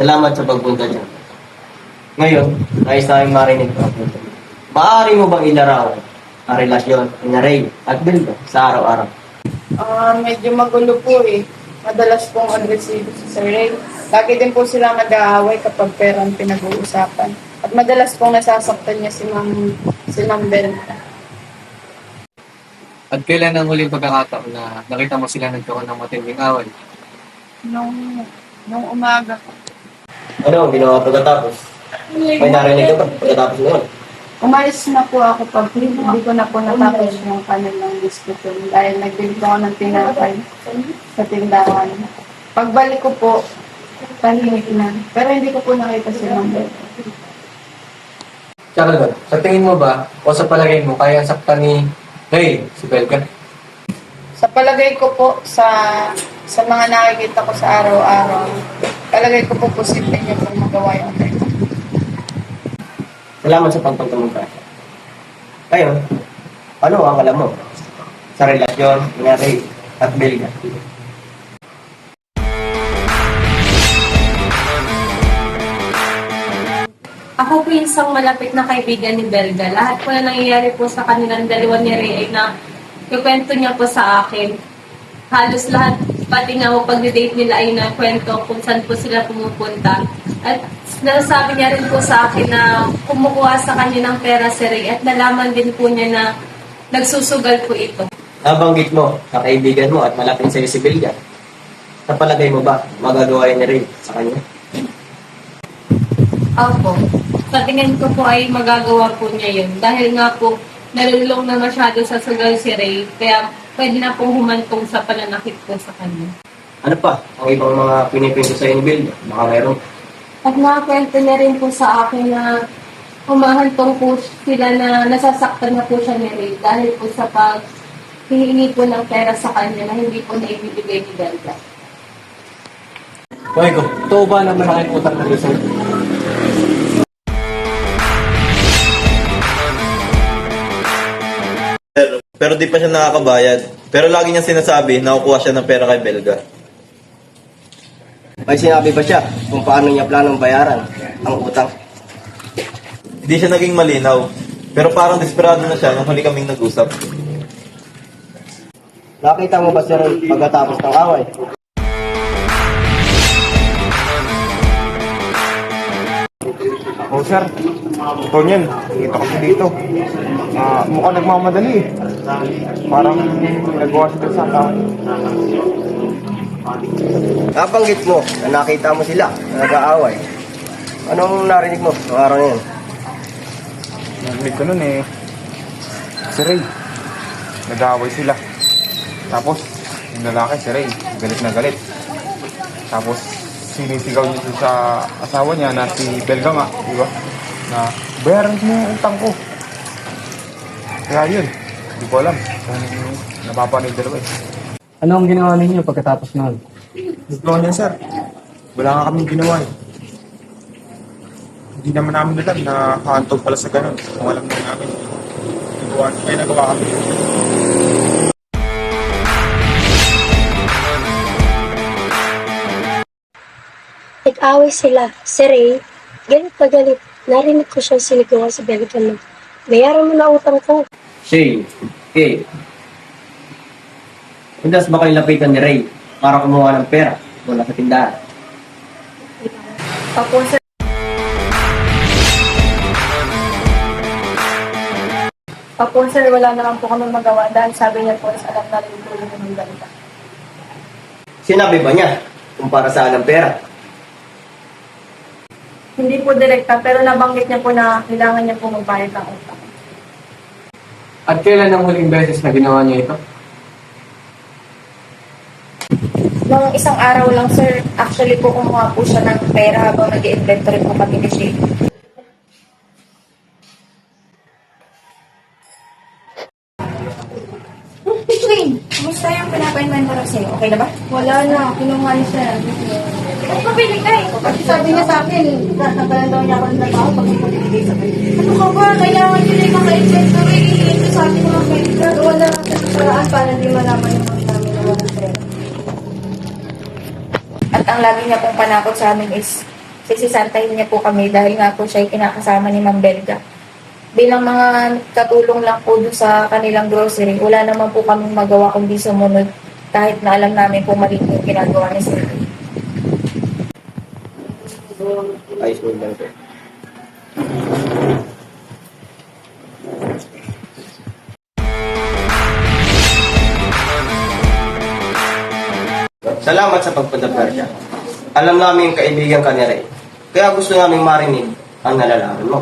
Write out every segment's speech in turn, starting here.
Salamat sa pagpunta dyan. Ngayon, nais namin marinig ang punto. Maaari mo bang ilarawan ang relasyon ni Ray at Belga sa araw-araw? Medyo magulo po eh. Madalas pong agresibo si Sir Ray. Lagi din po sila nag-aaway kapag pera ang pinag-uusapan. At madalas pong nasasaktan niya si Ma'am Bel. At kailan ang huling pagkakataon na nakita mo sila nagkaroon ng matinding away? Nung umaga po. Ano ang ginawa pagkatapos? May narinig ka ba pagkatapos noon? Umalis na po ako pag hindi ko na po natapos yung kanilang diskusyon dahil nagbili po ako ng tinapay sa tindahan. Pagbalik ko po, tahimik na. Pero hindi ko po nakita si Ma'am Bel. Charlotte, sa tingin mo ba o sa palagay mo kaya saktan ni Ray si Belga? Sa palagay ko po, sa mga nakikita ko sa araw-araw, palagay ko po posible niya pong magawa yung ganyan. Salamat sa pagpagtanong ka. Ngayon, ano ang alam mo sa relasyon ni Ray at Belga? Ako po yung isang malapit na kaibigan ni Belga. Lahat po na nangyayari po sa kanilang dalawa ni Ray ay na ikwento niya po sa akin. Halos lahat, pati nga po pag-date nila ay nakwento kung saan po sila pumupunta. At nasasabi niya rin po sa akin na kumukuha sa kanya ng pera si Ray at nalaman din po niya na nagsusugal po ito. Nabanggit mo sa kaibigan mo at malapit sa si Belga. Sa palagay mo ba, magagawa ni Ray sa kanya? Opo. Sa tingin ko po ay magagawa po niya yun. Dahil nga po, nalulong na masyado sa sugal si Ray. Kaya pwede na pong humantong sa pananakit ko sa kanya. Ano pa ang ibang mga pinipinto sa ni Belga? Baka mayroon. At nakakwento niya rin po sa akin na humahantong po sila na nasasaktan na po siya ni Ray. Dahil po sa paghihingi po ng pera sa kanya na hindi po naibibigay ni Belga. Boy ko, totoo ba na malaking utang na Rizal? Pero di pa siya nakakabayad. Pero lagi niyang sinasabi na kukuha siya ng pera kay Belga. May sinabi ba siya kung paano niya planong bayaran ang utang? Hindi siya naging malinaw. Pero parang desperado na siya nung huli kaming nag-usap. Nakita mo ba si Ray pagkatapos ng away? Oh, sir. Ito niyan. Kita ko siya dito. Mukhang nagmamadali eh. Parang nagawa siya sa akin. Nabanggit mo na nakita mo sila na nag-aaway. Anong narinig mo ng araw na yun? Narinig ko nun eh. Si Ray. Nag-aaway sila. Tapos, yung lalaki si Ray. Galit na galit. Tapos, sinisigaw niya sa asawa niya na si Belga nga. Di ba? Na, bayaran mo yung utang ko. Kaya yun. Hindi ko alam kung napapanig dalawa eh. Ano ang ginawa ninyo pagkatapos noon? Gusto niya, sir. Wala nga kaming ginawa eh. Hindi naman namin alam na hantog pala sa ganun. Kung alam na namin, may nagawa kami. Nag-away sila. Si Ray, galit na galit. Narinig ko siyang sinigawan sa Belga na, bayaran mo na utang ko. Shay, Kay. Undas ba kayo lapitan ni Ray para kumuha ng pera mula sa tindahan? Opo, sir. Opo, sir, wala naman po kami magawa dahil sabi niya po is alam na rin po yung ganito. Sinabi ba niya kung para saan ang pera? Hindi po direkta, pero nabanggit niya po na kailangan niya po magbayad ng utang. At kailan ang huling beses na ginawa niya ito? Nung isang araw lang, sir, actually po kumuha po siya ng pera habang nag-i-inventory po kami ni Shay. Wayne, kumusta yung pinapa-inventory sa'yo? Okay na ba? Wala na, kinuha niya siya. Ay, pabili ka eh. Kasi sabi niya sa akin, tatagalan daw niya ako ng trabaho pag hindi ko binigay sa akin. Ano ka ba? Kailangan nyo na yung mga inventory. Ito sa ating mga kaibigan. Wala sa paraan para hindi malaman yung mga namin na walang pera. At ang lagi niya pong panakot sa amin is sisisantahin niya po kami dahil nga po siya ay kinakasama ni Ma'am Belga. Bilang mga katulong lang po dun sa kanilang grocery, wala naman po kami magawa kundi sumunod kahit na alam namin po mali po yung ginagawa ni Sir Ray. Ayos mo lang ito. Salamat sa pagpunta, Persia. Alam namin yung kaibigan ka ni Ray. Kaya gusto namin marinig ang nalalaman mo.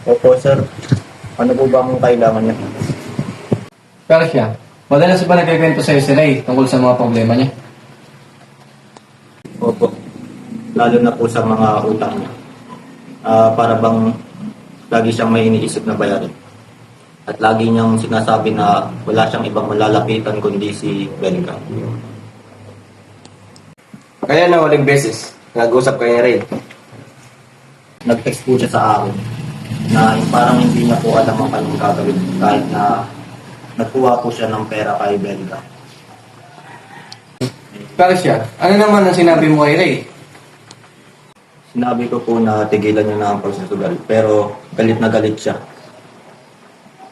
Opo, sir. Ano po ba ang kailangan niya? Pero siya, madalas ba nagkikwento sa'yo si Ray tungkol sa mga problema niya? Opo. Lalo na po sa mga utang niya. Para bang lagi siyang may iniisip na bayarin. At lagi niyang sinasabi na wala siyang ibang malalapitan kundi si Belga. Kaya na walang beses, nag-usap kayo ni Ray. Nag-text po siya sa akin na parang hindi niya po alam ang kanyang gagawin kahit na nagkuha po siya ng pera kay Belga. Pero siya, ano naman ang sinabi mo kay Ray? Sinabi ko po na tigilan niya na ang pagsusugal pero galit na galit siya.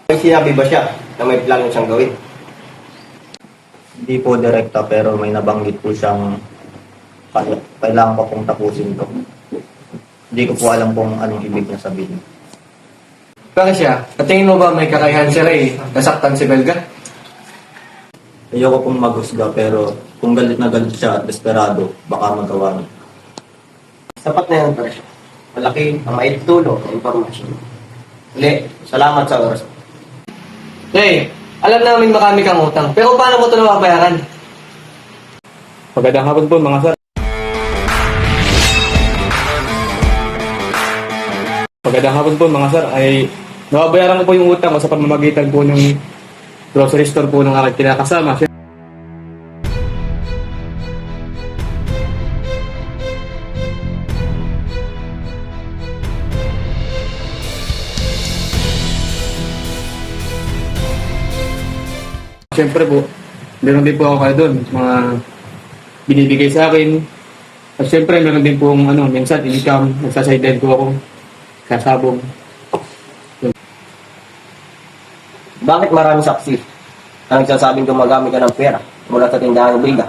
May sinabi ba siya na may plano siyang gawin? Hindi po direkta pero may nabanggit po siyang kailangan ko pong tapusin to. Hindi ko po alam kung anong ibig niya sabihin. Pero siya, tingin mo ba may kakayahan si Ray nasaktan si Belga? Ayoko pong maghusga pero kung galit na galit siya at desperado, baka magawa niya. Sapat na yan, Persia. Malaki ang maitutulong na impormasyon. Uli, salamat sa oras. Ray, alam namin marami kang utang, pero paano mo ito nababayaran? Magandang hapon po mga sir. Magandang hapon po mga sir. Ay nababayaran ko po yung utang ko sa pamamagitan po ng grocery store po ng aking kinakasama. Siyempre po, meron din po ako kayo doon, mga binibigay sa akin. At siyempre, meron din po minsan income, nagsasideline po ako, kasabong. Bakit maraming saksi na nagsasabing gumagamit ka ng pera mula sa tindahan ng Belga?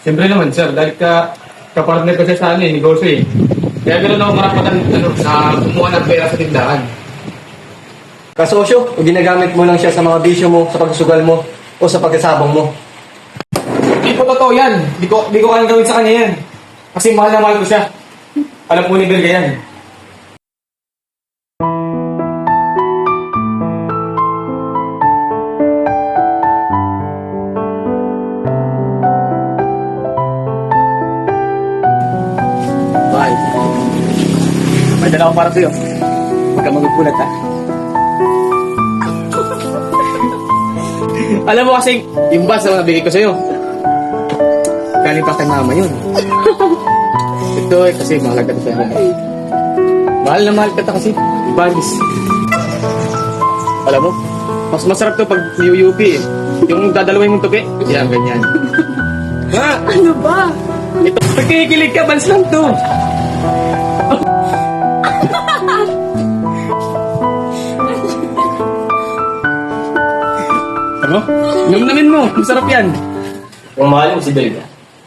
Siyempre naman sir, dahil kapartner ko siya sa negosyo eh. Kaya ganoon ako marapatan na kumuha ng pera sa tindahan. Kasosyo, o ginagamit mo lang siya sa mga bisyo mo, sa pagsusugal mo, o sa pagkasabong mo? Hindi po totoo yan. Di ko kayang gawin sa kanya yan. Kasi mahal na mahal ko siya. Alam po ni Belga yan. Bye. May dala ko para sa'yo. Huwag ka magugulat ha. Alam mo kasi, yung bus na nabigay ko sa'yo. Galing pa kay mama yun. Ito eh, kasi mahalaga na sa'yo. Mahal na mahal ka ta kasi. Balis. Alam mo, mas masarap to pag UUP eh. Yung dadalawin mong tupi. Yan, ganyan. Ha? Ano ba? Ito, pagkikilig ka, balis lang to. Ano? Inom-namin mo. Masarap yan. Kung mahal mo si Belga,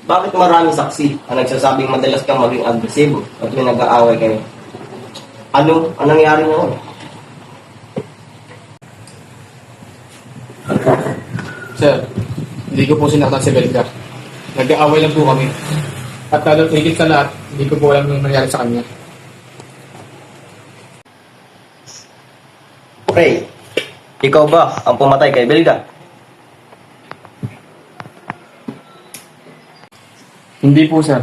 bakit maraming saksi ang nagsasabing madalas kang maging agresibo at may nag-aaway kayo? Anong nangyari noon? Sir, hindi ko po sinaktan si Belga. Nag-aaway lang po kami. At lalo higit sa lahat, hindi ko po alam yung nangyari sa kanya. Ray, ikaw ba ang pumatay kay Belga? Hindi po, sir.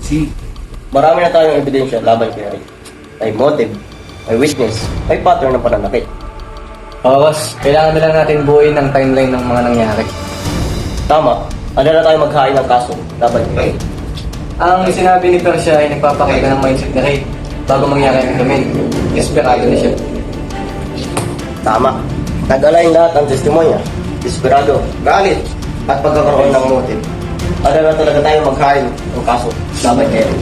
Si, Marami na tayong ebidensya laban kay Ray. May motive, may witness, may pattern ng pananakit. Oo, boss. Kailangan na lang natin buuin ang timeline ng mga nangyari. Tama, ano na tayo maghain ng kaso laban kay Ray. Ang sinabi ni Persia ay nagpapakita ng mindset ni Ray bago mangyari ang krimen. Desperado na siya. Tama, nag-align lahat ng testimonya, desperado, galit, at pagkakaroon ng motive. Ano na talaga tayo maghain ng kaso laban kay Ray.